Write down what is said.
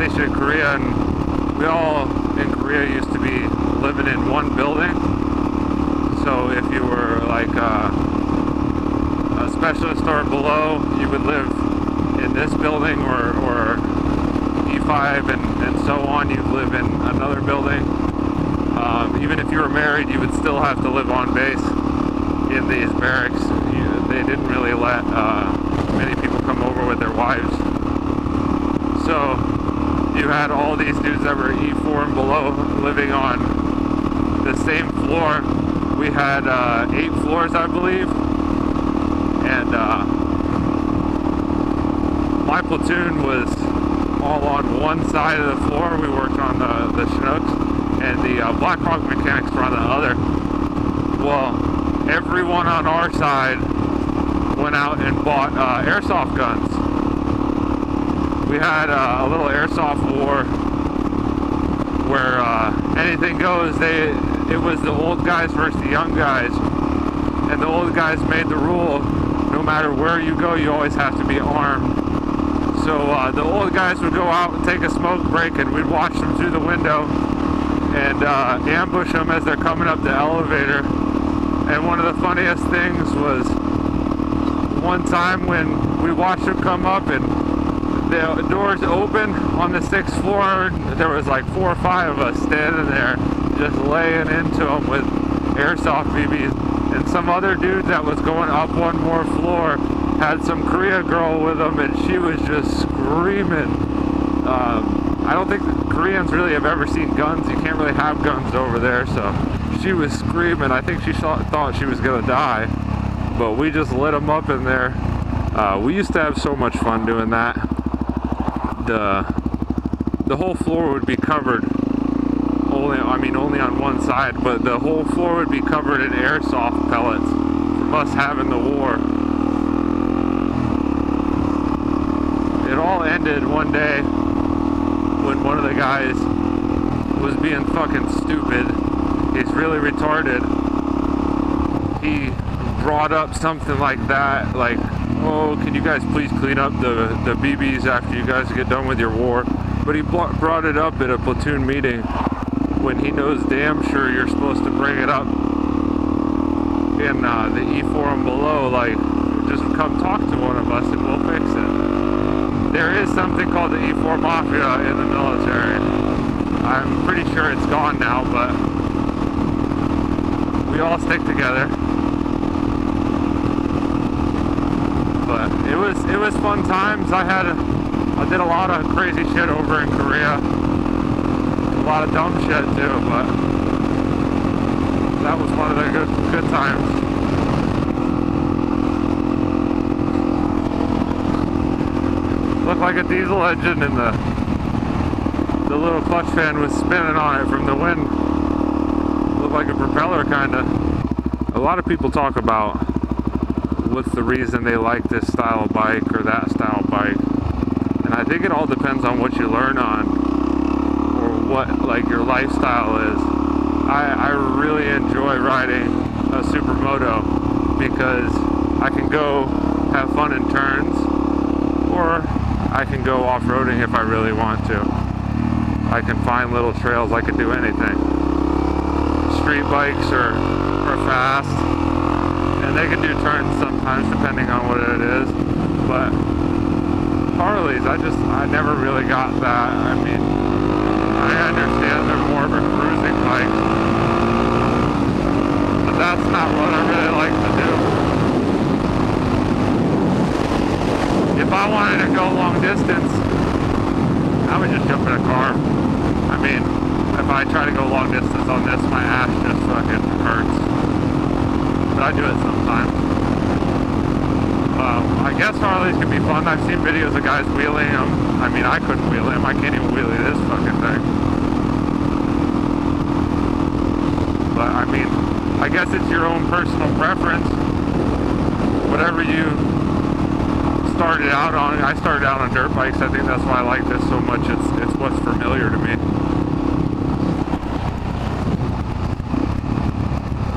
stationed in Korea, and we all in Korea used to be living in one building. So if you were like a specialist or below, you would live in this building, or E5 and so on, you'd live in another building. Even if you were married, you would still have to live on base in these barracks. They didn't really let many people come over with their wives. So you had all these dudes that were E4 and below living on the same floor. We had 8 floors, I believe, and my platoon was all on one side of the floor. We worked on the Chinooks, and the Black Hawk mechanics were on the other. Well, everyone on our side went out and bought airsoft guns. We had a little airsoft war where anything goes. It was the old guys versus the young guys, and the old guys made the rule: no matter where you go, you always have to be armed. So the old guys would go out and take a smoke break, and we'd watch them through the window and ambush them as they're coming up the elevator. And one of the funniest things was one time when we watched them come up and the doors open on the 6th floor. There was like 4 or 5 of us standing there just laying into them with airsoft BBs, and some other dude that was going up one more floor had some Korea girl with him, and she was just screaming. I don't think the Koreans really have ever seen guns. You can't really have guns over there, so she was screaming. I think she thought she was gonna die, but we just lit them up in there. We used to have so much fun doing that. The whole floor would be covered, only on one side, but the whole floor would be covered in airsoft pellets from us having the war. It all ended one day when one of the guys was being fucking stupid. He's really retarded. He brought up something like that, like, oh, can you guys please clean up the BBs after you guys get done with your war? But he brought it up at a platoon meeting when he knows damn sure you're supposed to bring it up in the E4 and below, like, just come talk to one of us and we'll fix it. There is something called the E4 Mafia in the military. I'm pretty sure it's gone now, but we all stick together. But it was fun times. I did a lot of crazy shit over in Korea. A lot of dumb shit too, but that was one of the good times. Looked like a diesel engine, and the little clutch fan was spinning on it from the wind. Looked like a propeller kinda. A lot of people talk about what's the reason they like this style of bike or that style of bike, and I think it all depends on what you learn on, or what like your lifestyle is. I really enjoy riding a supermoto because I can go have fun in turns, or I can go off-roading if I really want to. I can find little trails. I can do anything. Street bikes are fast, and they can do turns sometimes depending on what it is. But Harleys, I never really got that. I mean, I understand they're more of a cruising bike, but that's not what I really like to do. If I wanted to go long distance, I would just jump in a car. I mean, if I try to go long distance on this, my ass just fucking hurts. But I do it sometimes. I guess Harleys can be fun. I've seen videos of guys wheeling them. I mean, I couldn't wheel him. I can't even wheelie this fucking thing. But I mean, I guess it's your own personal preference. Whatever you started out on. I started out on dirt bikes. I think that's why I like this so much. It's what's familiar to me.